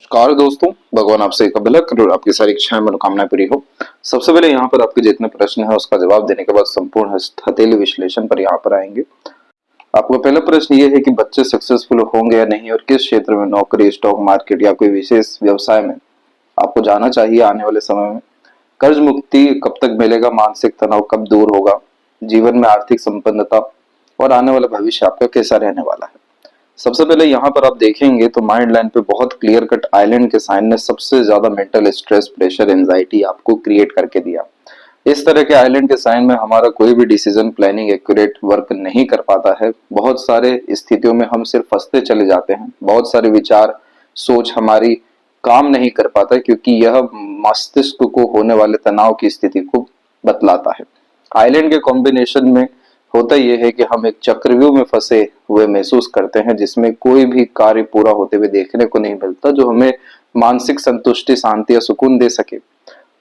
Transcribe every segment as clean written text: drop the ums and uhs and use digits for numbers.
नमस्कार दोस्तों, भगवान आपसे एक भला करे और आपकी सारी इच्छाएं मनोकामनाएं पूरी हो। सबसे पहले यहाँ पर आपके जितने प्रश्न है उसका जवाब देने के बाद संपूर्ण हथेली विश्लेषण पर यहाँ पर आएंगे। आपका पहला प्रश्न ये है कि बच्चे सक्सेसफुल होंगे या नहीं और किस क्षेत्र में, नौकरी, स्टॉक मार्केट या कोई विशेष व्यवसाय में आपको जाना चाहिए आने वाले समय में। कर्ज मुक्ति कब तक मिलेगा, मानसिक तनाव कब दूर होगा, जीवन में आर्थिक संपन्नता और आने वाला भविष्य आपका कैसा रहने वाला है। सबसे पहले यहाँ पर आप देखेंगे तो माइंड लाइन पे बहुत क्लियर कट आइलैंड के साइन ने सबसे ज्यादा मेंटल स्ट्रेस, प्रेशर, एंजाइटी आपको क्रिएट करके दिया। इस तरह के आइलैंड के साइन में हमारा कोई भी डिसीजन प्लानिंग एक्यूरेट वर्क नहीं कर पाता है। बहुत सारे स्थितियों में हम सिर्फ फंसते चले जाते हैं। बहुत सारे विचार, सोच हमारी काम नहीं कर पाता क्योंकि यह मस्तिष्क को होने वाले तनाव की स्थिति को बतलाता है। आइलैंड के कॉम्बिनेशन में होता यह है कि हम एक चक्रव्यूह में फंसे हुए महसूस करते हैं जिसमें कोई भी कार्य पूरा होते हुए देखने को नहीं मिलता जो हमें मानसिक संतुष्टि, शांति या सुकून दे सके।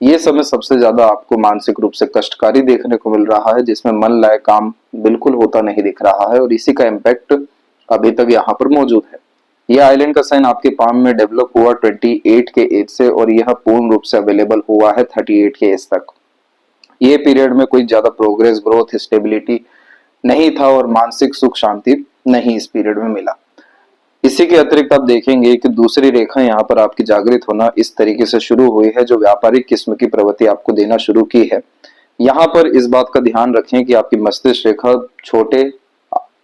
ये समय सबसे ज्यादा आपको मानसिक रूप से कष्टकारी देखने को मिल रहा है, जिसमें मन लायक काम बिल्कुल होता नहीं दिख रहा है और इसी का इम्पैक्ट अभी तक यहाँ पर मौजूद है। यह आइलैंड का साइन आपके पाम में डेवलप हुआ 28 के एज से और यह पूर्ण रूप से अवेलेबल हुआ है 38 के एज तक। ये पीरियड में कोई ज्यादा प्रोग्रेस, ग्रोथ, स्टेबिलिटी नहीं था और मानसिक सुख, शांति नहीं इस पीरियड में मिला। इसी के अतिरिक्त आप देखेंगे कि दूसरी रेखा यहाँ पर आपकी जागृत होना इस तरीके से शुरू हुई है जो व्यापारिक किस्म की प्रवृत्ति आपको देना शुरू की है। यहाँ पर इस बात का ध्यान रखें कि आपकी मस्तिष्क रेखा छोटे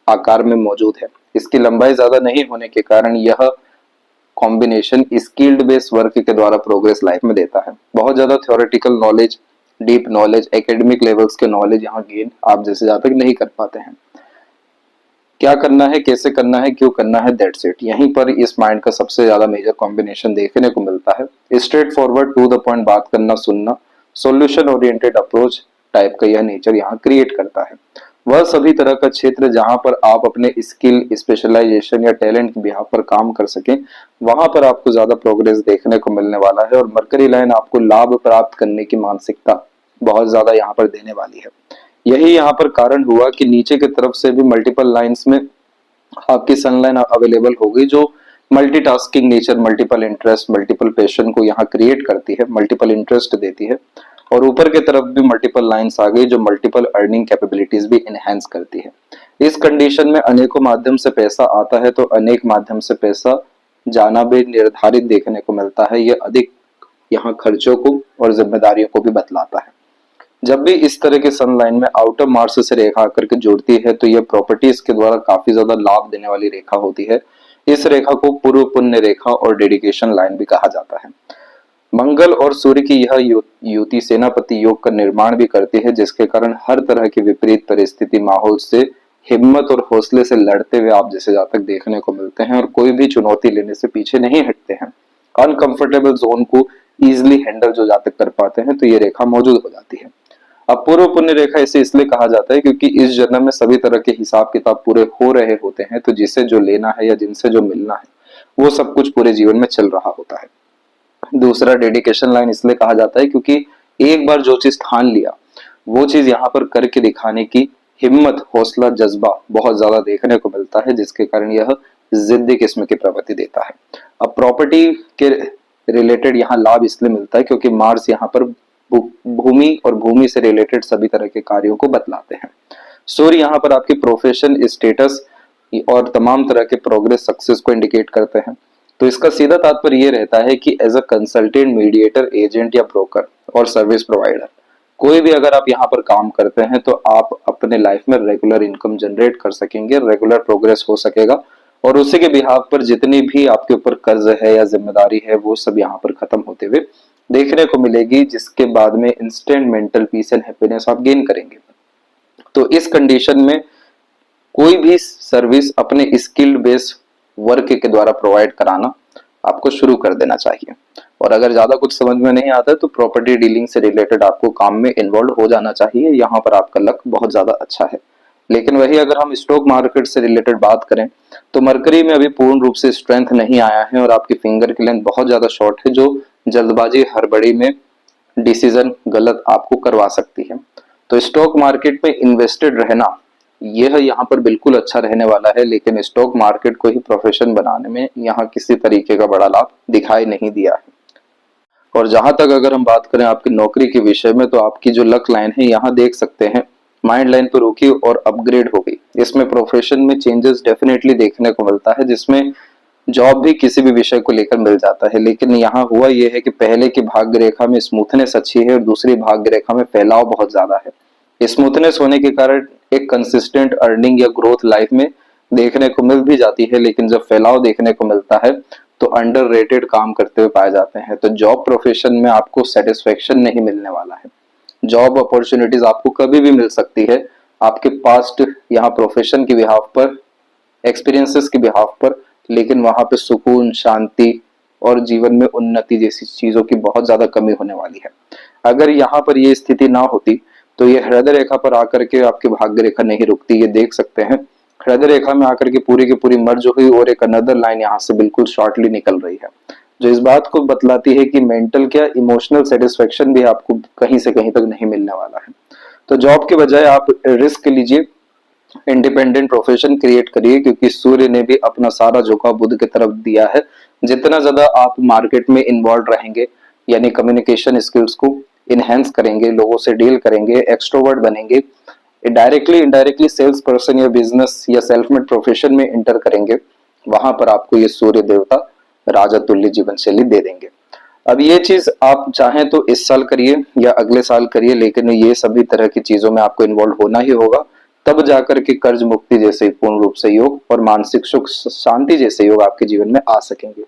आकार में मौजूद है। इसकी लंबाई ज्यादा नहीं होने के कारण यह कॉम्बिनेशन स्किल्ड बेस्ड वर्क के द्वारा प्रोग्रेस लाइफ में देता है। बहुत ज्यादा theoretical knowledge, deep knowledge, academic levels के नॉलेज यहाँ गेन आप जैसे ज्यादा तक नहीं कर पाते हैं। क्या करना है, कैसे करना है, क्यों करना है, दैट्स इट। यहीं पर इस माइंड का सबसे ज्यादा मेजर कॉम्बिनेशन देखने को मिलता है। Straightforward, to the point बात करना, सुनना, सॉल्यूशन ओरिएंटेड अप्रोच टाइप का यह नेचर यहाँ क्रिएट करता है। वह सभी तरह का क्षेत्र जहां पर आप अपने स्किल, स्पेशलाइजेशन या टैलेंट के बिहाफ पर काम कर सकें, वहां पर आपको ज्यादा प्रोग्रेस देखने को मिलने वाला है और मरकरी लाइन आपको लाभ प्राप्त करने की मानसिकता बहुत ज्यादा यहाँ पर देने वाली है। यही यहाँ पर कारण हुआ कि नीचे की तरफ से भी मल्टीपल लाइंस में आपकी सनलाइन अवेलेबल होगी जो multitasking nature, multiple interest, multiple passion को यहाँ क्रिएट करती है, मल्टीपल इंटरेस्ट देती है। और ऊपर की तरफ भी मल्टीपल लाइंस आ गई जो मल्टीपल अर्निंग कैपेबिलिटीज भी एनहेंस करती है। इस कंडीशन में अनेकों माध्यम से पैसा आता है तो अनेक माध्यम से पैसा जाना भी निर्धारित देखने को मिलता है। यह अधिक यहाँ खर्चों को और जिम्मेदारियों को भी बतलाता है। जब भी इस तरह के सन लाइन में आउटर मार्स से रेखा आकर के जुड़ती है तो यह प्रॉपर्टीज के द्वारा काफी ज्यादा लाभ देने वाली रेखा होती है। इस रेखा को पूर्व पुण्य रेखा और डेडिकेशन लाइन भी कहा जाता है। मंगल और सूर्य की यह युति सेनापति योग का निर्माण भी करती है जिसके कारण हर तरह की विपरीत परिस्थिति, माहौल से हिम्मत और हौसले से लड़ते हुए आप जैसे जातक देखने को मिलते हैं और कोई भी चुनौती लेने से पीछे नहीं हटते हैं। अनकंफर्टेबल जोन को इजिली हैंडल जो जातक कर पाते हैं तो ये रेखा मौजूद हो जाती है। अब पूर्व पुण्य रेखा इसे इसलिए कहा जाता है क्योंकि इस जन्म में सभी तरह के हिसाब किताब पूरे हो रहे होते हैं तो जिसे जो लेना है या जिनसे जो मिलना है वो सब कुछ पूरे जीवन में चल रहा होता है। दूसरा, डेडिकेशन लाइन इसलिए कहा जाता है क्योंकि एक बार जो चीज ठान लिया वो चीज यहाँ पर करके दिखाने की हिम्मत, हौसला, जज्बा बहुत ज्यादा देखने को मिलता है जिसके कारण यह जिद्दी किस्म की प्रवृत्ति देता है। अब प्रॉपर्टी के रिलेटेड यहाँ लाभ इसलिए मिलता है क्योंकि मार्स यहाँ पर भूमि और भूमि से रिलेटेड सभी तरह के कार्यों को बतलाते हैं। सूर्य यहाँ पर आपकी प्रोफेशन, स्टेटस और तमाम तरह के प्रोग्रेस, सक्सेस को इंडिकेट करते हैं। तो इसका सीधा तात्पर्य ये रहता है कि as a consultant, mediator, agent या ब्रोकर और सर्विस प्रोवाइडर कोई भी अगर आप यहाँ पर काम करते हैं तो आप अपने लाइफ में रेगुलर इनकम जनरेट कर सकेंगे, रेगुलर प्रोग्रेस हो सकेगा और उसी के बिहाफ पर जितनी भी आपके ऊपर कर्ज है या जिम्मेदारी है वो सब यहाँ पर खत्म होते हुए देखने को मिलेगी जिसके बाद में instant mental peace and happiness आप गेन करेंगे। तो इस कंडीशन में कोई भी सर्विस अपने स्किल्ड बेस्ड वर्क के द्वारा प्रोवाइड कराना आपको शुरू कर देना चाहिए। और अगर ज्यादा कुछ समझ में नहीं आता है तो प्रॉपर्टी डीलिंग से रिलेटेड आपको काम में इन्वॉल्व हो जाना चाहिए। यहाँ पर आपका लक बहुत ज्यादा अच्छा है। लेकिन वही अगर हम स्टॉक मार्केट से रिलेटेड बात करें तो मरकरी में अभी पूर्ण रूप से स्ट्रेंथ नहीं आया है और आपकी फिंगर की लेंथ बहुत ज्यादा शॉर्ट है जो जल्दबाजी, हड़बड़ी में डिसीजन गलत आपको करवा सकती है। तो स्टॉक मार्केट में इन्वेस्टेड रहना यह यहाँ पर बिल्कुल अच्छा रहने वाला है, लेकिन स्टॉक मार्केट को ही प्रोफेशन बनाने में यहाँ किसी तरीके का बड़ा लाभ दिखाई नहीं दिया है। और जहां तक अगर हम बात करें आपकी नौकरी के विषय में, तो आपकी जो लक लाइन है यहाँ देख सकते हैं माइंड लाइन पर रुकी और अपग्रेड हो गई। इसमें प्रोफेशन में चेंजेस डेफिनेटली देखने को मिलता है, जिसमें जॉब भी किसी भी विषय को लेकर मिल जाता है। लेकिन यहाँ हुआ यह है कि पहले की भाग्य रेखा में स्मूथनेस अच्छी है और दूसरी भाग्य रेखा में फैलाव बहुत ज्यादा है। स्मूथनेस होने के कारण एक कंसिस्टेंट अर्निंग या ग्रोथ लाइफ में देखने को मिल भी जाती है, लेकिन जब फैलाव देखने को मिलता है तो अंडररेटेड काम करते हुए पाए जाते हैं। तो जॉब प्रोफेशन में आपको सेटिस्फेक्शन नहीं मिलने वाला है। जॉब अपॉर्चुनिटीज आपको कभी भी मिल सकती है, आपके पास्ट यहाँ प्रोफेशन के बिहाफ पर, एक्सपीरियंसेस के बिहाफ पर, लेकिन वहां पे सुकून, शांति और जीवन में उन्नति जैसी चीजों की बहुत ज्यादा कमी होने वाली है। अगर यहाँ पर ये स्थिति ना होती तो ये हृदय रेखा पर आकर के आपकी भाग्य रेखा नहीं रुकती। ये देख सकते हैं हृदय रेखा में आकर के पूरी की पूरी मर्ज हुई और एक अनदर लाइन यहाँ से बिल्कुल शॉर्टली निकल रही है, जो इस बात को बतलाती है कि मेंटल क्या इमोशनल सेटिस्फेक्शन भी आपको कहीं से कहीं तक नहीं मिलने वाला है। तो जॉब के बजाय आप रिस्क लीजिए, इंडिपेंडेंट प्रोफेशन क्रिएट करिए, क्योंकि सूर्य ने भी अपना सारा झुकाव बुध की तरफ दिया है। जितना ज्यादा आप मार्केट में इन्वॉल्व रहेंगे, यानी कम्युनिकेशन स्किल्स को इनहेंस करेंगे, लोगों से डील करेंगे, एक्सट्रोवर्ट बनेंगे, डायरेक्टली इनडायरेक्टली सेल्स पर्सन या बिजनेस या सेल्फ मेड प्रोफेशन में इंटर करेंगे, वहां पर आपको ये सूर्य देवता राजा तुल्य जीवन शैली दे देंगे। अब ये चीज आप चाहें तो इस साल करिए या अगले साल करिए, लेकिन ये सभी तरह की चीजों में आपको इन्वॉल्व होना ही होगा, तब जाकर के कर्ज मुक्ति जैसे पूर्ण रूप से योग और मानसिक सुख शांति जैसे योग आपके जीवन में आ सकेंगे।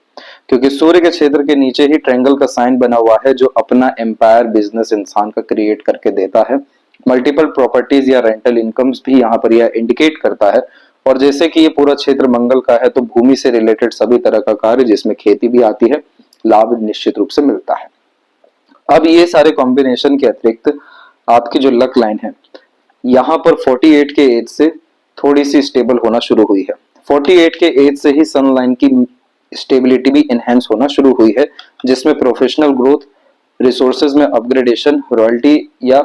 क्योंकि सूर्य के क्षेत्र के नीचे ही ट्रायंगल का साइन बना हुआ है, जो अपना एम्पायर बिजनेस इंसान का क्रिएट करके देता है। मल्टीपल प्रॉपर्टीज या रेंटल इनकम्स भी यहाँ पर यह इंडिकेट करता है। और जैसे कि ये पूरा क्षेत्र मंगल का है, तो भूमि से रिलेटेड सभी तरह का कार्य जिसमें खेती भी आती है, लाभ निश्चित रूप से मिलता है। अब ये सारे कॉम्बिनेशन के अतिरिक्त आपकी जो लक लाइन है यहाँ पर 48 के एज से थोड़ी सी स्टेबल होना शुरू हुई है। 48 के एज से ही सन लाइन की स्टेबिलिटी भी इनहेंस होना शुरू हुई है, जिसमें प्रोफेशनल ग्रोथ, रिसोर्सेज में अपग्रेडेशन, रॉयल्टी या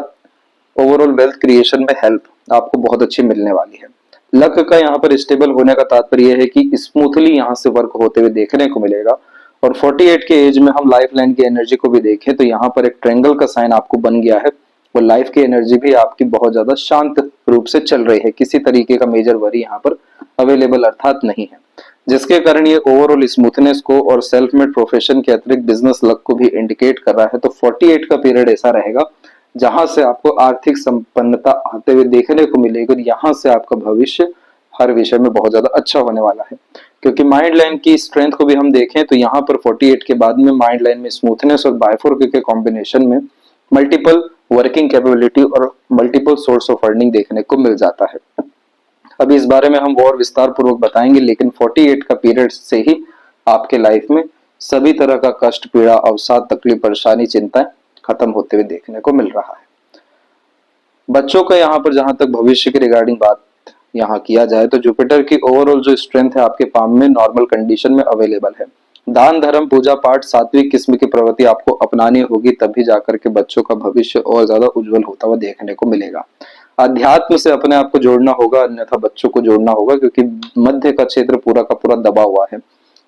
ओवरऑल वेल्थ क्रिएशन में हेल्प आपको बहुत अच्छी मिलने वाली है। लक का यहाँ पर स्टेबल होने का तात्पर्य है कि स्मूथली यहाँ से वर्क होते हुए देखने को मिलेगा। और 48 के एज में हम लाइफ लाइन की एनर्जी को भी देखें तो यहाँ पर एक ट्रायंगल का साइन आपको बन गया है, और लाइफ की एनर्जी भी आपकी बहुत ज्यादा शांत रूप से चल रही है। किसी तरीके का मेजर वरी यहाँ पर अवेलेबल अर्थात नहीं है, जिसके कारण ये ओवरऑल स्मूथनेस को और सेल्फ मेड प्रोफेशन के अतिरिक्त बिजनेस लक को भी इंडिकेट कर रहा है। तो 48 का पीरियड ऐसा रहेगा जहां से आपको आर्थिक संपन्नता आते हुए देखने को मिलेगी, और यहाँ से आपका भविष्य हर विषय में बहुत ज्यादा अच्छा होने वाला है। क्योंकि माइंड लाइन की स्ट्रेंथ को भी हम देखें तो यहाँ पर 48 के बाद में माइंड लाइन में स्मूथनेस और बायफोर के कॉम्बिनेशन में मल्टीपल वर्किंग कैपेबिलिटी और मल्टीपल सोर्स ऑफ अर्निंग देखने को मिल जाता है। अभी इस बारे में हम और विस्तार पूर्वक बताएंगे, लेकिन 48 का पीरियड से ही आपके लाइफ में सभी तरह का कष्ट, पीड़ा, अवसाद, तकलीफ, परेशानी, चिंताएं खत्म होते हुए देखने को मिल रहा है। बच्चों का यहाँ पर जहां तक भविष्य के रिगार्डिंग बात यहाँ किया जाए तो जुपिटर की ओवरऑल जो स्ट्रेंथ है आपके पाम में नॉर्मल कंडीशन में अवेलेबल है। दान, धर्म, पूजा पाठ, सात्विक किस्म की प्रवृत्ति आपको अपनानी होगी, तभी जाकर के बच्चों का भविष्य और ज्यादा उज्जवल होता हुआ देखने को मिलेगा। अध्यात्म से अपने आप को जोड़ना होगा, अन्यथा बच्चों को जोड़ना होगा, क्योंकि मध्य का क्षेत्र पूरा का पूरा दबा हुआ है।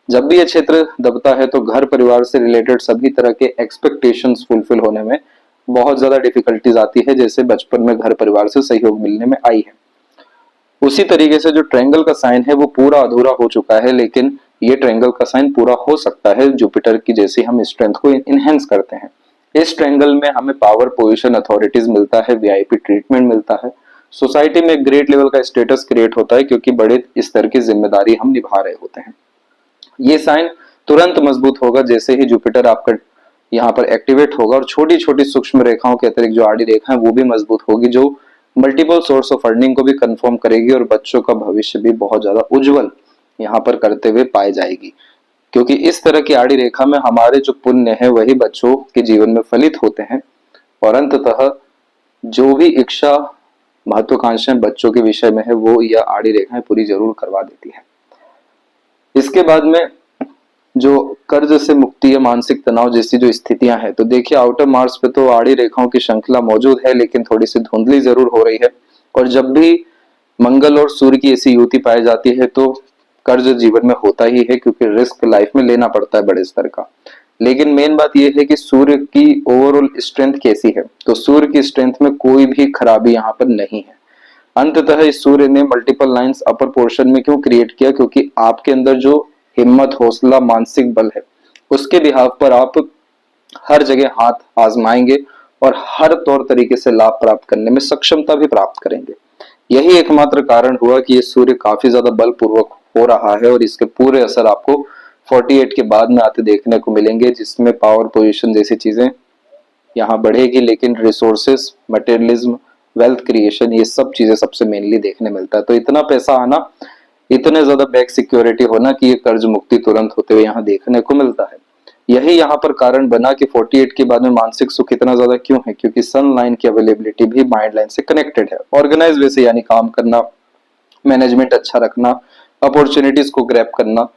जब भी ये क्षेत्र दबता है तो घर परिवार से रिलेटेड सभी तरह के एक्सपेक्टेशंस फुलफिल होने में बहुत ज्यादा डिफिकल्टीज आती है, जैसे बचपन में घर परिवार से सहयोग मिलने में आई है। उसी तरीके से जो ट्रायंगल का साइन है वो पूरा अधूरा हो चुका है, लेकिन ये ट्रायंगल का साइन पूरा हो सकता है जुपिटर की जैसे हम स्ट्रेंथ को इनहेंस करते हैं। इस ट्रायंगल में हमें पावर, पोजीशन, अथॉरिटीज मिलता है, वीआईपी ट्रीटमेंट मिलता है, सोसाइटी में ग्रेट लेवल का स्टेटस क्रिएट होता है, क्योंकि बड़े स्तर की जिम्मेदारी हम निभा रहे होते हैं। ये साइन तुरंत मजबूत होगा जैसे ही जुपिटर आपका यहाँ पर एक्टिवेट होगा, और छोटी छोटी सूक्ष्म रेखाओं के अतिरिक्त जो आड़ी रेखा है वो भी मजबूत होगी, जो मल्टीपल सोर्स ऑफ अर्निंग को भी कंफर्म करेगी और बच्चों का भविष्य भी बहुत ज्यादा उज्जवल यहाँ पर करते हुए पाई जाएगी। क्योंकि इस तरह की आड़ी रेखा में हमारे जो पुण्य है वही बच्चों के जीवन में फलित होते हैं, और अंततः जो भी इच्छा, महत्वाकांक्षाएं बच्चों के विषय में है वो यह आड़ी रेखाएं पूरी जरूर करवा देती है। इसके बाद में जो कर्ज से मुक्ति या मानसिक तनाव जैसी जो स्थितियां हैं, तो देखिए आउटर मार्स पे तो आड़ी रेखाओं की श्रृंखला मौजूद है, लेकिन थोड़ी सी धुंधली जरूर हो रही है। और जब भी मंगल और सूर्य की ऐसी युति पाई जाती है तो कर्ज जीवन में होता ही है, क्योंकि रिस्क लाइफ में लेना पड़ता है बड़े स्तर का। लेकिन मेन बात यह है कि सूर्य की ओवरऑल स्ट्रेंथ कैसी है, तो सूर्य की स्ट्रेंथ में कोई भी खराबी यहाँ पर नहीं है। अंततः इस सूर्य ने मल्टीपल लाइंस अपर पोर्शन में क्यों क्रिएट किया, क्योंकि आपके अंदर जो हिम्मत, हौसला, मानसिक बल है उसके बिहाफ पर आप हर जगह हाथ आजमाएंगे और हर तौर तरीके से लाभ प्राप्त करने में सक्षमता भी प्राप्त करेंगे। यही एकमात्र कारण हुआ कि ये सूर्य काफी ज्यादा बलपूर्वक हो रहा है और इसके पूरे असर आपको 48 के बाद में आते देखने को मिलेंगे, जिसमें पावर पोजीशन जैसी चीजें यहाँ बढ़ेगी, लेकिन रिसोर्सेस, मटेरियलिज्म, वेल्थ क्रिएशन, ये सब चीजें सबसे मेनली देखने मिलता है। तो इतना पैसा आना, इतने ज्यादा बैक सिक्योरिटी होना कि ये कर्ज मुक्ति तुरंत होते हुए यहाँ देखने को मिलता है। यही यहाँ पर कारण बना कि 48 के बाद में मानसिक सुख इतना ज्यादा क्यों है, क्योंकि सन लाइन की अवेलेबिलिटी भी माइंड लाइन से कनेक्टेड है। ऑर्गेनाइज वे से यानी काम करना, मैनेजमेंट अच्छा रखना, अपॉर्चुनिटीज को ग्रैब करना,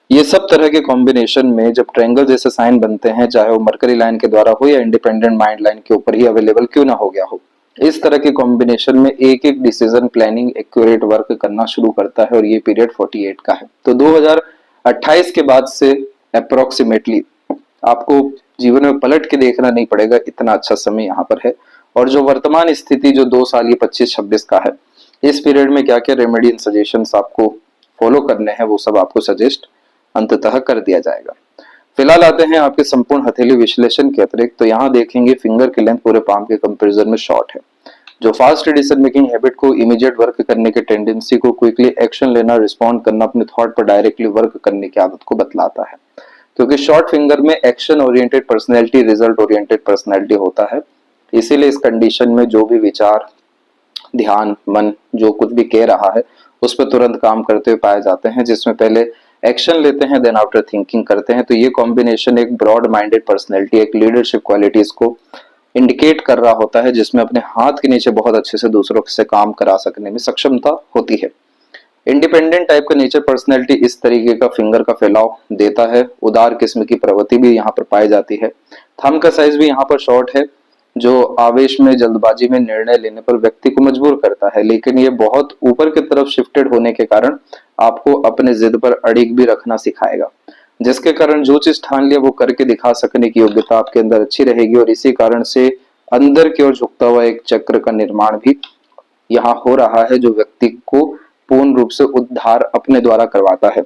ये सब तरह के कॉम्बिनेशन में जब ट्रायंगल जैसे साइन बनते हैं, चाहे वो मरकरी लाइन के द्वारा हो या इंडिपेंडेंट माइंड लाइन के ऊपर ही अवेलेबल क्यों ना हो गया हो, इस तरह के कॉम्बिनेशन में एक एक डिसीजन प्लानिंग एक्यूरेट वर्क करना शुरू करता है और ये पीरियड 48 का है। तो 2028 के बाद से अप्रोक्सीमेटली आपको जीवन में पलट के देखना नहीं पड़ेगा, इतना अच्छा समय यहाँ पर है। और जो वर्तमान स्थिति जो 2 साल ये 25-26 का है, इस पीरियड में क्या क्या रेमेडी एंड सजेशंस आपको फॉलो करने हैं वो सब आपको सजेस्ट अंततः कर दिया जाएगा। फिलहाल आते हैं आपके संपूर्ण हथेली विश्लेषण के अतिरिक्त, तो यहाँ देखेंगे फिंगर की लेंथ पूरे पाम के कंपैरिजन में शॉर्ट है, जो फास्ट डिसीजन मेकिंग हैबिट को, इमीडिएट वर्क करने के टेंडेंसी को, क्विकली एक्शन लेना, रिस्पॉन्ड करना, अपने थॉट पर डायरेक्टली वर्क करने की आदत को बतलाता है। क्योंकि शॉर्ट फिंगर में action oriented personality, result oriented personality होता है, इसीलिए इस कंडीशन में जो भी विचार, ध्यान, मन जो कुछ भी कह रहा है उस पर तुरंत काम करते हुए पाए जाते हैं, जिसमें पहले एक्शन लेते हैं देन आफ्टर थिंकिंग करते हैं। तो ये कॉम्बिनेशन एक ब्रॉड माइंडेड पर्सनैलिटी, एक लीडरशिप क्वालिटीज को इंडिकेट कर रहा होता है, जिसमें अपने हाथ के नीचे बहुत अच्छे से दूसरों से काम करा सकने में सक्षमता होती है। इंडिपेंडेंट टाइप का नेचर पर्सनैलिटी इस तरीके का फिंगर का फैलाव देता है। उदार किस्म की प्रवृत्ति भी यहाँ पर पाई जाती है। थंब का साइज भी यहाँ पर शॉर्ट है, जो आवेश में, जल्दबाजी में निर्णय लेने पर व्यक्ति को मजबूर करता है, लेकिन ये बहुत ऊपर की तरफ शिफ्टेड होने के कारण आपको अपने जिद पर अड़िग भी रखना सिखाएगा, जिसके कारण जो चीज ठान लिया वो करके दिखा सकने की योग्यता आपके अंदर अच्छी रहेगी। और इसी कारण से अंदर की ओर झुकता हुआ एक चक्र का निर्माण भी यहाँ हो रहा है, जो व्यक्ति को पूर्ण रूप से उद्धार अपने द्वारा करवाता है।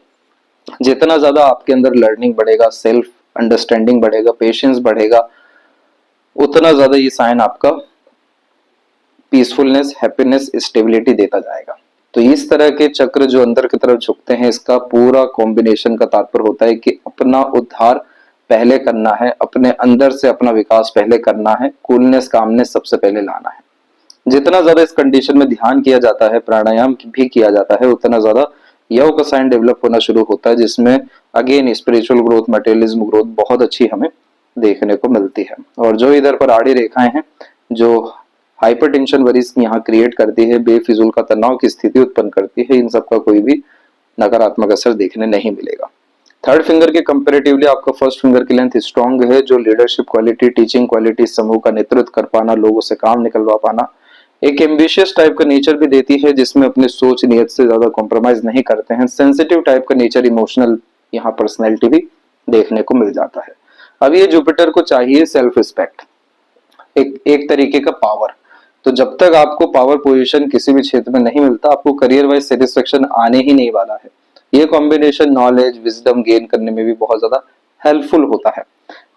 जितना ज्यादा आपके अंदर लर्निंग बढ़ेगा, सेल्फ अंडरस्टैंडिंग बढ़ेगा, पेशेंस बढ़ेगा, उतना ज्यादा ये साइन आपका पीसफुलनेस, हैप्पीनेस, स्टेबिलिटी देता जाएगा। तो इस तरह के चक्र जो अंदर की तरफ झुकते हैं, इसका पूरा कॉम्बिनेशन का तात्पर्य होता है कि अपना उद्धार पहले करना है, अपने अंदर से अपना विकास पहले करना है, कूलनेस, कामनेस सबसे पहले लाना है। जितना ज्यादा इस कंडीशन में ध्यान किया जाता है, प्राणायाम भी किया जाता है, उतना ज्यादा योग का साइन डेवलप होना शुरू होता है, जिसमें again spiritual growth, materialism growth बहुत अच्छी हमें देखने को मिलती है। और जो इधर पर आड़ी रेखाएं हैं जो हाइपरटेंशन वरीज यहाँ क्रिएट करती है, बेफिजूल का तनाव की स्थिति उत्पन्न करती है, इन सब का कोई भी नकारात्मक असर देखने नहीं मिलेगा। थर्ड फिंगर के कंपैरेटिवली आपका फर्स्ट फिंगर की लेंथ स्ट्रॉन्ग है, जो लीडरशिप क्वालिटी, टीचिंग क्वालिटी, समूह का नेतृत्व कर पाना, लोगों से काम निकलवा पाना, एक एम्बिशियस टाइप का नेचर भी देती है, जिसमें अपने सोच नियत से ज्यादा कॉम्प्रोमाइज नहीं करते हैं। सेंसिटिव टाइप का नेचर, इमोशनल यहाँ पर्सनैलिटी भी देखने को मिल जाता है। अब ये जुपिटर को चाहिए सेल्फ रिस्पेक्ट, एक तरीके का पावर। तो जब तक आपको पावर पोजीशन किसी भी क्षेत्र में नहीं मिलता, आपको करियर वाइज सेटिस्फेक्शन आने ही नहीं वाला है। ये कॉम्बिनेशन नॉलेज, विजडम गेन करने में भी बहुत ज्यादा हेल्पफुल होता है।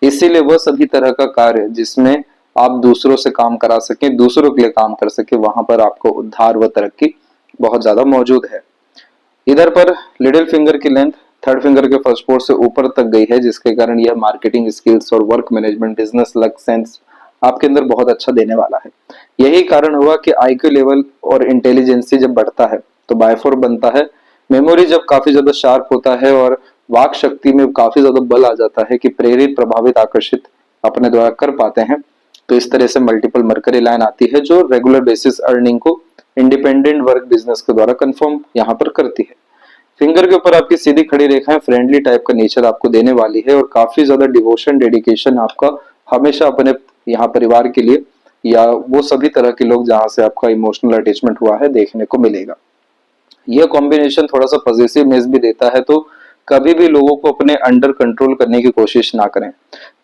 इसीलिए वह सभी तरह का कार्य जिसमें आप दूसरों से काम करा सके, दूसरों के लिए काम कर सके, वहां पर आपको उद्धार व तरक्की बहुत ज्यादा मौजूद है। इधर पर लिटिल फिंगर की लेंथ थर्ड फिंगर के फर्स्ट पोर्ट से ऊपर तक गई है, जिसके कारण यह मार्केटिंग स्किल्स और work management, business luck sense आपके अंदर बहुत अच्छा देने वाला है। यही कारण हुआ कि आईक्यू लेवल और इंटेलिजेंसी जब बढ़ता है तो बायफोर बनता है। मेमोरी जब काफी ज्यादा शार्प होता है और वाक शक्ति में काफी ज्यादा बल आ जाता है कि प्रेरित, प्रभावित, आकर्षित अपने द्वारा कर पाते हैं। तो इस तरह से मल्टीपल मरकरी लाइन आती है जो रेगुलर बेसिस अर्निंग को इंडिपेंडेंट वर्क बिजनेस के द्वारा कंफर्म यहाँ पर करती है। फिंगर के ऊपर आपकी सीधी खड़ी रेखाएं फ्रेंडली टाइप का नेचर आपको देने वाली है और काफी ज्यादा डिवोशन, डेडिकेशन आपका हमेशा अपने यहाँ परिवार के लिए या वो सभी तरह के लोग जहां से आपका इमोशनल अटैचमेंट हुआ है देखने को मिलेगा। यह कॉम्बिनेशन थोड़ा सा पॉजिटिवनेस भी देता है, तो कभी भी लोगों को अपने अंडर कंट्रोल करने की कोशिश ना करें,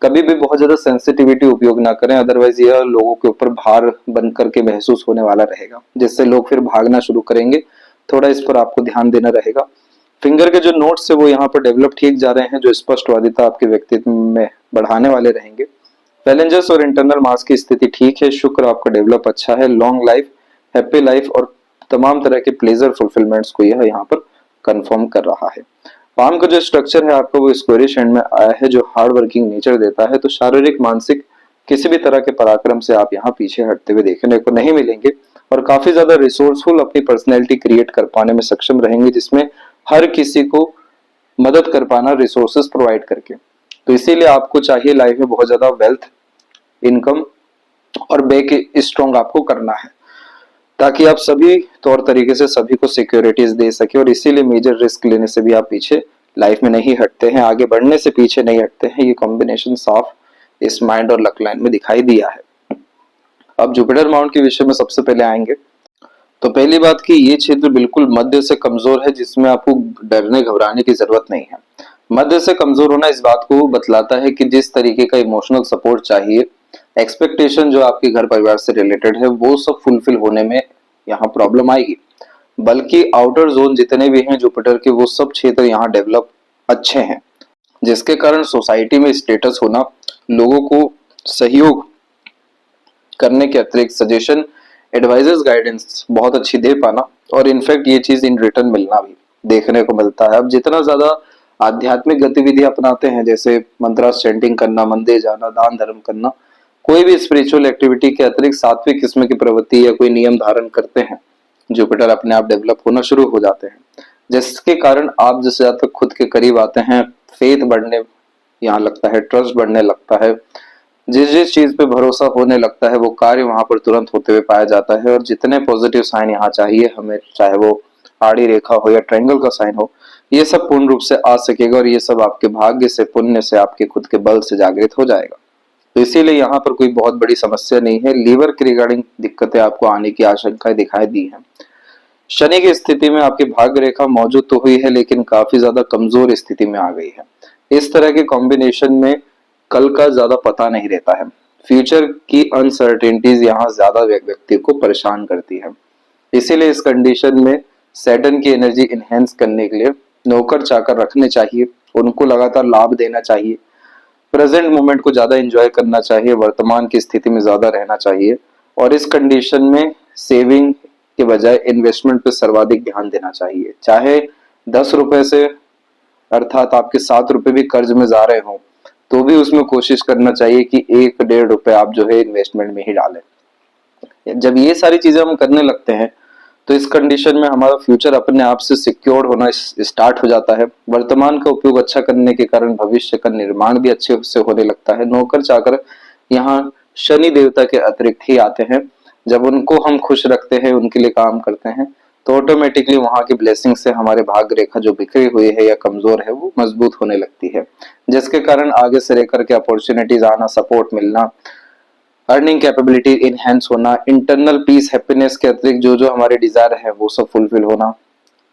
कभी भी बहुत ज्यादा सेंसिटिविटी उपयोग ना करें, अदरवाइज यह लोगों के ऊपर भार बन करके महसूस होने वाला रहेगा, जिससे लोग फिर भागना शुरू करेंगे। थोड़ा इस पर आपको ध्यान देना रहेगा। फिंगर के जो नोट्स है वो यहाँ पर डेवलप ठीक जा रहे हैं, जो स्पष्टवादिता आपके व्यक्तित्व में बढ़ाने वाले रहेंगे। चैलेंजेस और इंटरनल मास की स्थिति ठीक है, शुक्र आपका डेवलप अच्छा है, लॉन्ग लाइफ, हैप्पी लाइफ और तमाम तरह के प्लेजर फुलफिलमेंट्स को यह यहाँ पर कंफर्म कर रहा है। पाम का जो स्ट्रक्चर है आपका वो स्क्वेरिश एंड में आया है, जो हार्ड वर्किंग नेचर देता है, तो शारीरिक मानसिक किसी भी तरह के पराक्रम से आप यहाँ पीछे हटते हुए देखने को नहीं मिलेंगे, और काफी ज्यादा रिसोर्सफुल अपनी पर्सनैलिटी क्रिएट कर पाने में सक्षम रहेंगे, जिसमें हर किसी को मदद कर पाना रिसोर्सेज प्रोवाइड करके। तो इसीलिए आपको चाहिए लाइफ में बहुत ज्यादा वेल्थ, इनकम और बैक स्ट्रॉन्ग आपको करना है, ताकि आप सभी तौर तरीके से सभी को सिक्योरिटीज दे सके। और इसीलिए मेजर रिस्क लेने से भी आप पीछे लाइफ में नहीं हटते हैं, आगे बढ़ने से पीछे नहीं हटते हैं। ये कॉम्बिनेशन साफ इस माइंड और लक लाइन में दिखाई दिया है। अब जुपिटर माउंट के विषय में सबसे पहले आएंगे, तो पहली बात कि ये क्षेत्र बिल्कुल मध्य से कमजोर है, जिसमें आपको डरने घबराने की जरूरत नहीं है। मध्य से कमजोर होना इस बात को बतलाता है कि जिस तरीके का इमोशनल सपोर्ट चाहिए, एक्सपेक्टेशन जो आपके घर परिवार से रिलेटेड है, वो सब फुलफिल होने में यहाँ प्रॉब्लम आएगी। बल्कि आउटर जोन जितने भी हैं जुपिटर के, वो सब क्षेत्र यहाँ डेवलप अच्छे हैं, जिसके कारण सोसाइटी में स्टेटस होना, लोगों को सहयोग करने के अतिरिक्त सजेशन, एडवाइजर्स, गाइडेंस बहुत अच्छी दे पाना, और इनफैक्ट ये चीज इन रिटर्न मिलना भी देखने को मिलता है। अब जितना ज्यादा आध्यात्मिक गतिविधि अपनाते हैं, जैसे मंत्रा चैंटिंग करना, मंदिर जाना, दान धर्म करना, कोई भी स्पिरिचुअल एक्टिविटी के अतिरिक्त सात्विक किस्म की प्रवृत्ति या कोई नियम धारण करते हैं, जुपिटर अपने आप डेवलप होना शुरू हो जाते हैं, जिसके कारण आप जिस ज्यादा खुद के करीब आते हैं, फेथ बढ़ने यहाँ लगता है, ट्रस्ट बढ़ने लगता है, जिस जिस चीज पे भरोसा होने लगता है वो कार्य वहां पर तुरंत होते हुए पाया जाता है। और जितने पॉजिटिव साइन यहाँ चाहिए हमें, चाहे वो आड़ी रेखा हो या ट्रायंगल का साइन हो, ये सब पूर्ण रूप से आ सकेगा, और ये सब आपके भाग्य से, पुण्य से, आपके खुद के बल से जागृत हो जाएगा। तो इसीलिए यहाँ पर कोई बहुत बड़ी समस्या नहीं है। लीवर के रिगार्डिंग दिक्कतें आपको आने की आशंकाएं दिखाई दी है। शनि की स्थिति में आपकी भाग्य रेखा मौजूद तो हुई है, लेकिन काफी ज्यादा कमजोर स्थिति में आ गई है। इस तरह के कॉम्बिनेशन में कल का ज्यादा पता नहीं रहता है, फ्यूचर की अनसर्टेनिटीज यहाँ ज्यादा व्यक्ति को परेशान करती है। इसीलिए इस कंडीशन में सैटर्न की एनर्जी इनहेंस करने के लिए नौकर चाकर रखने चाहिए, उनको लगातार लाभ देना चाहिए, प्रेजेंट मोमेंट को ज्यादा एंजॉय करना चाहिए, वर्तमान की स्थिति में ज्यादा रहना चाहिए, और इस कंडीशन में सेविंग के बजाय इन्वेस्टमेंट पे सर्वाधिक ध्यान देना चाहिए। चाहे 10 रुपए से, अर्थात आपके 7 रुपए भी कर्ज में जा रहे हो, तो भी उसमें कोशिश करना चाहिए कि 1-1.5 रुपए आप जो है इन्वेस्टमेंट में ही डालें। जब ये सारी चीजें हम करने लगते हैं, तो इस कंडीशन में हमारा फ्यूचर अपने आप से सिक्योर होना स्टार्ट हो जाता है। वर्तमान का उपयोग अच्छा करने के कारण भविष्य का निर्माण भी अच्छे से होने लगता है। नौकर चाकर यहाँ शनि देवता के अतिरिक्त ही आते हैं। जब उनको हम खुश रखते हैं, उनके लिए काम करते हैं, तो ऑटोमेटिकली वहां की ब्लेसिंग से हमारे भाग्य रेखा जो बिखरी हुई है या कमजोर है, वो मजबूत होने लगती है, जिसके कारण आगे से लेकर के अपॉर्चुनिटीज आना, सपोर्ट मिलना, अर्निंग कैपेबिलिटी इनहेंस होना, इंटरनल पीस, हैप्पीनेस के अतिरिक्त जो जो हमारे डिजायर है वो सब फुलफिल होना,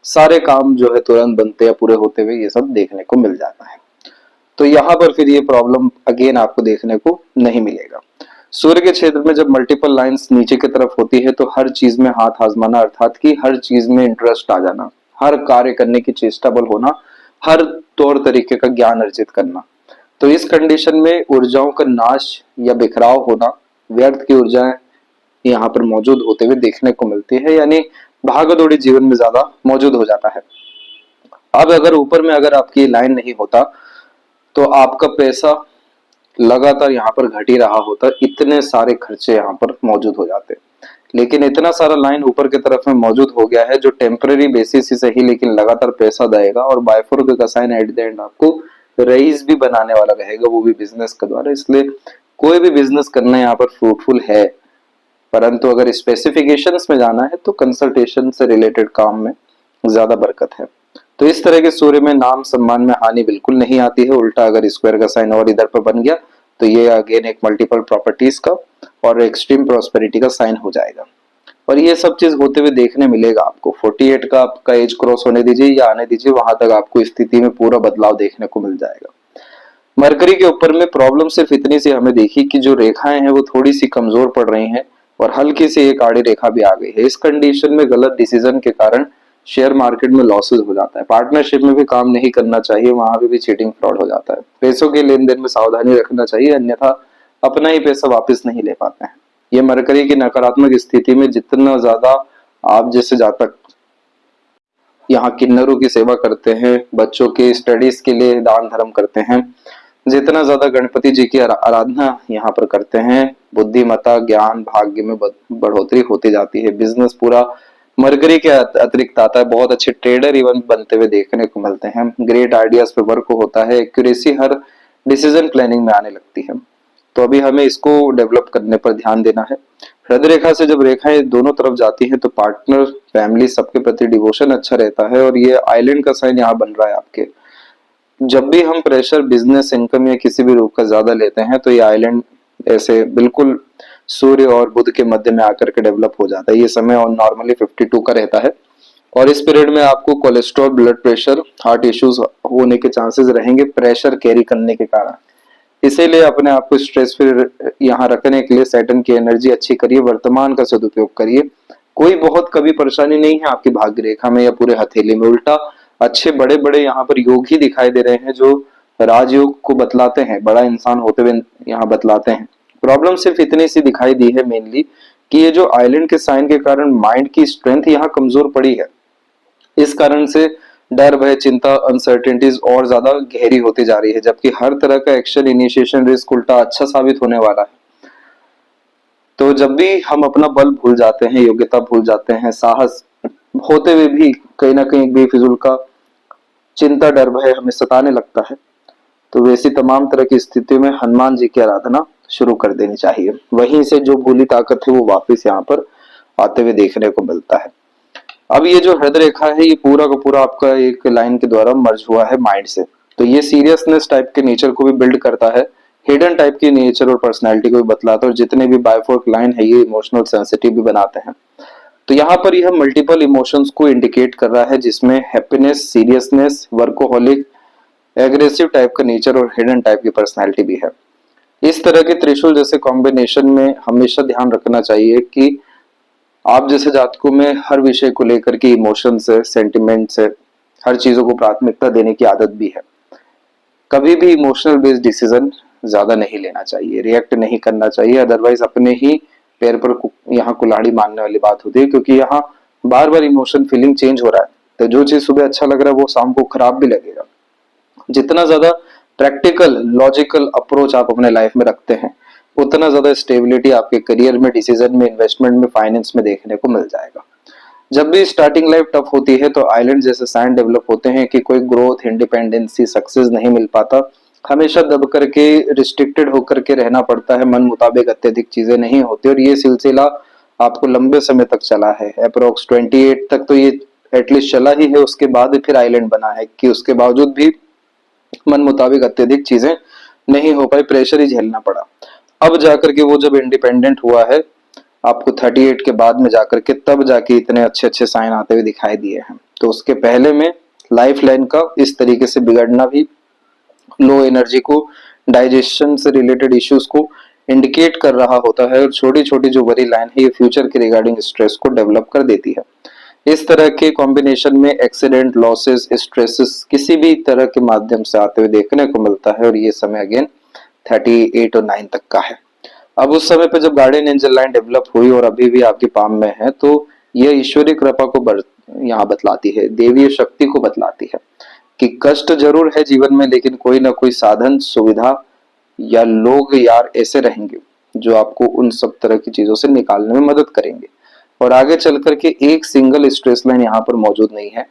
सारे काम जो है तुरंत बनते या पूरे होते हुए ये सब देखने को मिल जाता है। तो यहाँ पर फिर ये प्रॉब्लम अगेन आपको देखने को नहीं मिलेगा। सूर्य के क्षेत्र में जब मल्टीपल लाइंस नीचे की तरफ होती है, तो हर चीज में हाथ आजमाना, अर्थात कि हर चीज में इंटरेस्ट आ जाना, हर कार्य करने की चेष्टाबल होना, हर तौर तरीके का ज्ञान अर्जित करना। तो इस कंडीशन में ऊर्जाओं का नाश या बिखराव होना, व्यर्थ की ऊर्जाएं यहाँ पर मौजूद होते हुए देखने को मिलती है, यानी भागदौड़ी जीवन में ज्यादा मौजूद हो जाता है। अब अगर ऊपर में अगर आपकी लाइन नहीं होता, तो आपका पैसा लगातार यहाँ पर घट ही रहा होता, इतने सारे खर्चे यहाँ पर मौजूद हो जाते। लेकिन इतना सारा लाइन ऊपर की तरफ में मौजूद हो गया है, जो टेम्पररी बेसिस ही सही लेकिन लगातार पैसा देगा, और बायफोर का साइन एट द एंड आपको रईस भी बनाने वाला रहेगा, वो भी बिजनेस के द्वारा। इसलिए कोई भी बिजनेस करना यहाँ पर फ्रूटफुल है, परंतु अगर स्पेसिफिकेशंस में जाना है तो कंसल्टेशन से रिलेटेड काम में ज्यादा बरकत है। तो इस तरह के सूर्य में नाम सम्मान में हानि बिल्कुल नहीं आती है। उल्टा अगर स्क्वायर का साइन और इधर पर बन गया तो ये अगेन एक मल्टीपल प्रॉपर्टीज का और एक्सट्रीम प्रॉस्पेरिटी का साइन हो जाएगा। और ये सब चीज होते हुए देखने मिलेगा आपको। 48 का आपका एज क्रॉस होने दीजिए या आने दीजिए, वहां तक आपको स्थिति में पूरा बदलाव देखने को मिल जाएगा। मरकरी के ऊपर में प्रॉब्लम सिर्फ इतनी सी हमें देखी कि जो रेखाएं हैं वो थोड़ी सी कमजोर पड़ रही हैं और हल्की सी एक आड़ी रेखा भी आ गई है। इस कंडीशन में गलत डिसीजन के कारण शेयर मार्केट में लॉसेस हो जाता है। पार्टनरशिप में भी काम नहीं करना चाहिए, वहां भी चीटिंग फ्रॉड हो जाता है। पैसों के लेन देन में सावधानी रखना चाहिए, अन्यथा अपना ही पैसा वापस नहीं ले पाते हैं। ये मरकरी की नकारात्मक स्थिति में जितना ज्यादा आप जैसे जातक यहाँ किन्नरों की सेवा करते हैं, बच्चों के स्टडीज के लिए दान धर्म करते हैं, जितना ज्यादा गणपति जी की आराधना यहाँ पर करते हैं, बुद्धिमत्ता ज्ञान भाग्य में बढ़ोतरी होती जाती है। बिजनेस पूरा मरकरी के अतिरिक्त आता है। बहुत अच्छे ट्रेडर इवन बनते हुए देखने को मिलते हैं। ग्रेट आइडियाज पे वर्क होता है। एक्यूरेसी हर डिसीजन प्लानिंग में आने लगती है। तो अभी हमें इसको डेवलप करने पर ध्यान देना है। हृदय रेखा से जब रेखाएं दोनों तरफ जाती हैं तो पार्टनर फैमिली सबके प्रति डिवोशन अच्छा रहता है। और ये आइलैंड का साइन यहाँ बन रहा है आपके। जब भी हम प्रेशर बिजनेस इनकम या किसी भी रूप का ज्यादा लेते हैं तो ये आइलैंड ऐसे बिल्कुल सूर्य और बुध के मध्य में आकर के डेवलप हो जाता है। ये समय और नॉर्मली 52 का रहता है और इस पीरियड में आपको cholesterol blood pressure heart issues होने के चांसेस रहेंगे प्रेशर कैरी करने के कारण। इसीलिए अपने आप को स्ट्रेस फ्री यहाँ रखने के लिए सैटर्न की एनर्जी अच्छी करिए, वर्तमान का सदुपयोग करिए। कोई बहुत कभी परेशानी नहीं है आपकी भाग्य रेखा में या पूरे हथेली में। उल्टा अच्छे बड़े बड़े यहाँ पर योग ही दिखाई दे रहे हैं जो राजयोग को बतलाते हैं, बड़ा इंसान होते हुए यहाँ बतलाते हैं। प्रॉब्लम सिर्फ इतनी सी दिखाई दी है मेनली कि ये जो आइलैंड के साइन के कारण माइंड की स्ट्रेंथ यहाँ कमजोर पड़ी है। इस कारण से डर भय चिंता अनसर्टेनिटीज और ज्यादा गहरी होती जा रही है, जबकि हर तरह का एक्शन इनिशिएशन रिस्क उल्टा अच्छा साबित होने वाला है। तो जब भी हम अपना बल भूल जाते हैं, योग्यता भूल जाते हैं, साहस होते हुए भी कहीं ना कहीं बेफिजूल का चिंता डर भय हमें सताने लगता है, तो वैसी तमाम तरह की स्थिति में हनुमान जी की आराधना शुरू कर देनी चाहिए। वहीं से जो भूली ताकत है वो वापस यहाँ पर आते हुए देखने को मिलता है। अब ये जो हृदय रेखा है ये पूरा का पूरा आपका एक लाइन के द्वारा मर्ज हुआ है माइंड से। तो ये सीरियसनेस टाइप के नेचर को भी बिल्ड करता है, हिडन टाइप की नेचर और पर्सनालिटी को भी बतलाता है। और जितने भी बायफोर्क लाइन है ये इमोशनल सेंसिटिव भी बनाते हैं। तो यहाँ पर यह मल्टीपल इमोशंस को इंडिकेट कर रहा है, जिसमें happiness, seriousness, workaholic, aggressive type का नेचर और हिडन टाइप की पर्सनालिटी भी है। इस तरह के त्रिशूल जैसे कॉम्बिनेशन में हमेशा ध्यान रखना चाहिए कि आप जैसे जातकों में हर विषय को लेकर के इमोशंस है, सेंटिमेंट्स है, हर चीजों को प्राथमिकता देने की आदत भी है। कभी भी इमोशनल बेस्ड डिसीजन ज्यादा नहीं लेना चाहिए, रिएक्ट नहीं करना चाहिए, अदरवाइज अपने ही पैर पर यहाँ कुल्हाड़ी मारने वाली बात होती है। क्योंकि यहाँ बार बार इमोशन फीलिंग चेंज हो रहा है, तो जो चीज सुबह अच्छा लग रहा है वो शाम को खराब भी लगेगा। जितना ज्यादा प्रैक्टिकल लॉजिकल अप्रोच आप अपने लाइफ में रखते हैं उतना ज्यादा स्टेबिलिटी आपके करियर में, डिसीजन में, इन्वेस्टमेंट में, फाइनेंस में देखने को मिल जाएगा। जब भी स्टार्टिंग लाइफ टफ होती है तो आइलैंड जैसे साइन डेवलप होते हैं कि कोई ग्रोथ, इंडिपेंडेंसी, सक्सेस नहीं मिल पाता। हमेशा दब करके रिस्ट्रिक्टेड होकर के रहना पड़ता है, मन मुताबिक अत्यधिक चीजें नहीं होती। और ये सिलसिला आपको लंबे समय तक चला है, अप्रोक्स 28 तक तो ये एटलीस्ट चला ही है। उसके बाद फिर आइलैंड बना है कि उसके बावजूद भी मन मुताबिक अत्यधिक चीजें नहीं हो पाई, प्रेशर ही झेलना पड़ा। अब जाकर के वो जब इंडिपेंडेंट हुआ है आपको 38 के बाद में जाकर के, तब जाके इतने अच्छे अच्छे साइन आते हुए दिखाई दिए हैं। तो उसके पहले में लाइफ लाइन का इस तरीके से बिगड़ना भी लो एनर्जी को, डाइजेशन से रिलेटेड इश्यूज को इंडिकेट कर रहा होता है। और छोटी छोटी जो वरी लाइन है ये फ्यूचर के रिगार्डिंग स्ट्रेस को डेवलप कर देती है। इस तरह के कॉम्बिनेशन में एक्सीडेंट, लॉसेस, स्ट्रेसेस किसी भी तरह के माध्यम से आते हुए देखने को मिलता है। और ये समय अगेन 38 और 9 तक का है। अब उस समय पे जब गार्डियन एंजल लाइन डेवलप हुई और अभी भी आपकी पाम में है तो यह ईश्वरीय कृपा को यहाँ बतलाती है, देवीय शक्ति को बतलाती है कि कष्ट जरूर है जीवन में, लेकिन कोई ना कोई साधन, सुविधा या लोग यार ऐसे रहेंगे जो आपको उन सब तरह की चीजों से निकालने में मदद करेंगे। और आगे चल करके एक सिंगल स्ट्रेस लाइन यहाँ पर मौजूद नहीं है।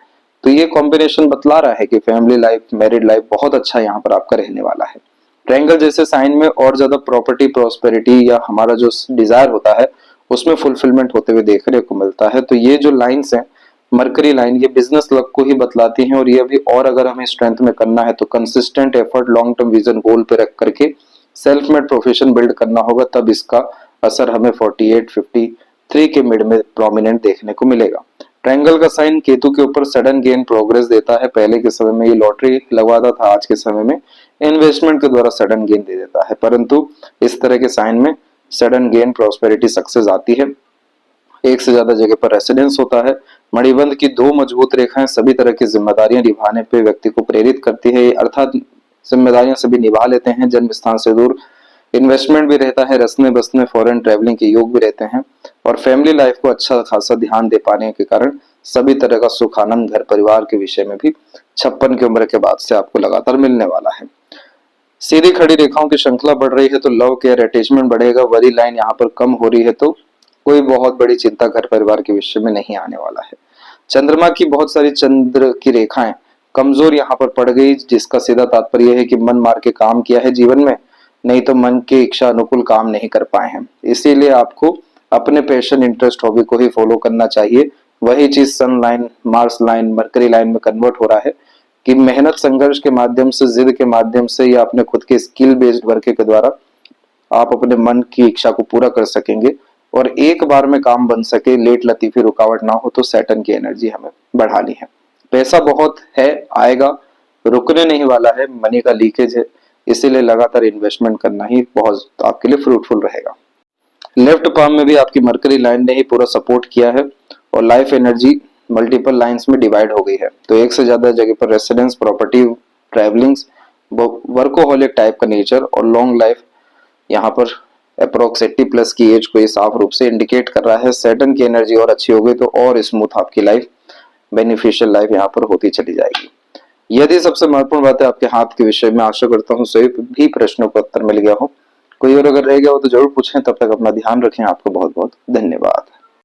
तो ये कॉम्बिनेशन बतला रहा है कि फैमिली लाइफ, मैरिड लाइफ बहुत अच्छा यहाँ पर आपका रहने वाला है। ट्रायंगल जैसे साइन में और ज्यादा प्रॉपर्टी, प्रॉस्पेरिटी या हमारा जो डिजायर होता है उसमें फुलफिलमेंट होते हुए देखने को मिलता है। तो ये जो लाइंस हैं, मरकरी लाइन, ये बिजनेस लक को ही बतलाती हैं। और ये भी और अगर हमें स्ट्रेंथ में करना है तो consistent effort, long term vision goal पे रख करके सेल्फ मेड प्रोफेशन बिल्ड करना होगा, तब इसका असर हमें 48, 53 के मिड में प्रोमिनेंट देखने को मिलेगा। ट्रायंगल का साइन केतु के ऊपर सडन गेन प्रोग्रेस देता है। पहले के समय में ये लॉटरी लगवाता था, आज के समय में इन्वेस्टमेंट के द्वारा सडन गेन दे देता है, परंतु इस तरह के साइन में सडन गेन, प्रॉस्पेरिटी, सक्सेस आती है। एक से ज्यादा जगह पर रेसिडेंस होता है। मणिबंध की दो मजबूत रेखाएं सभी तरह की जिम्मेदारियां निभाने पे व्यक्ति को प्रेरित करती है, अर्थात जिम्मेदारियां सभी निभा लेते हैं। जन्म स्थान से दूर इन्वेस्टमेंट भी रहता है, रसने बसने फॉरेन ट्रैवलिंग के योग भी रहते हैं, और फैमिली लाइफ को अच्छा खासा ध्यान दे पाने के कारण सभी तरह का सुख आनंद घर परिवार के विषय में भी 56 की उम्र के बाद से आपको लगातार मिलने वाला है। सीधी खड़ी रेखाओं की श्रृंखला बढ़ रही है तो लव केयर अटैचमेंट बढ़ेगा। वरी लाइन यहाँ पर कम हो रही है तो कोई बहुत बड़ी चिंता घर परिवार के विषय में नहीं आने वाला है। चंद्रमा की बहुत सारी चंद्र की रेखाएं कमजोर यहाँ पर पड़ गई, जिसका सीधा तात्पर्य है कि मन मार के काम किया है जीवन में, नहीं तो मन के इच्छा अनुकूल काम नहीं कर पाए हैं। इसीलिए आपको अपने पैशन, इंटरेस्ट, हॉबी को ही फॉलो करना चाहिए। वही चीज sun line, Mars line, Mercury line में कन्वर्ट हो रहा है कि मेहनत, संघर्ष के माध्यम से, जिद के माध्यम से या अपने खुद के स्किल बेस्ड वर्क के द्वारा आप अपने मन की इच्छा को पूरा कर सकेंगे और एक बार में काम बन सके, लेट लतीफी रुकावट ना हो। तो सैटर्न की एनर्जी हमें बढ़ानी है। पैसा बहुत है, आएगा, रुकने नहीं वाला है, मनी का लीकेज है, इसीलिए लगातार इन्वेस्टमेंट करना ही बहुत आपके लिए फ्रूटफुल रहेगा। लेफ्ट पाम में भी आपकी मरकरी लाइन ने ही पूरा सपोर्ट किया है और लाइफ एनर्जी मल्टीपल लाइंस में डिवाइड हो गई है। तो एक से ज्यादा जगह पर residence, property, travellings, workaholic type का नेचर और लॉन्ग लाइफ यहाँ पर अप्रोक्स 80 प्लस की एज को ये साफ रूप से इंडिकेट कर रहा है। सैटर्न की एनर्जी और अच्छी हो गई तो और स्मूथ आपकी लाइफ, बेनिफिशियल लाइफ यहाँ पर होती चली जाएगी। यदि सबसे महत्वपूर्ण बात है आपके हाथ के विषय में, आशा करता हूँ सभी भी प्रश्नों का उत्तर मिल गया हो। कोई और अगर रह गया हो तो जरूर पूछें। तब तक अपना ध्यान रखें। आपको बहुत बहुत धन्यवाद।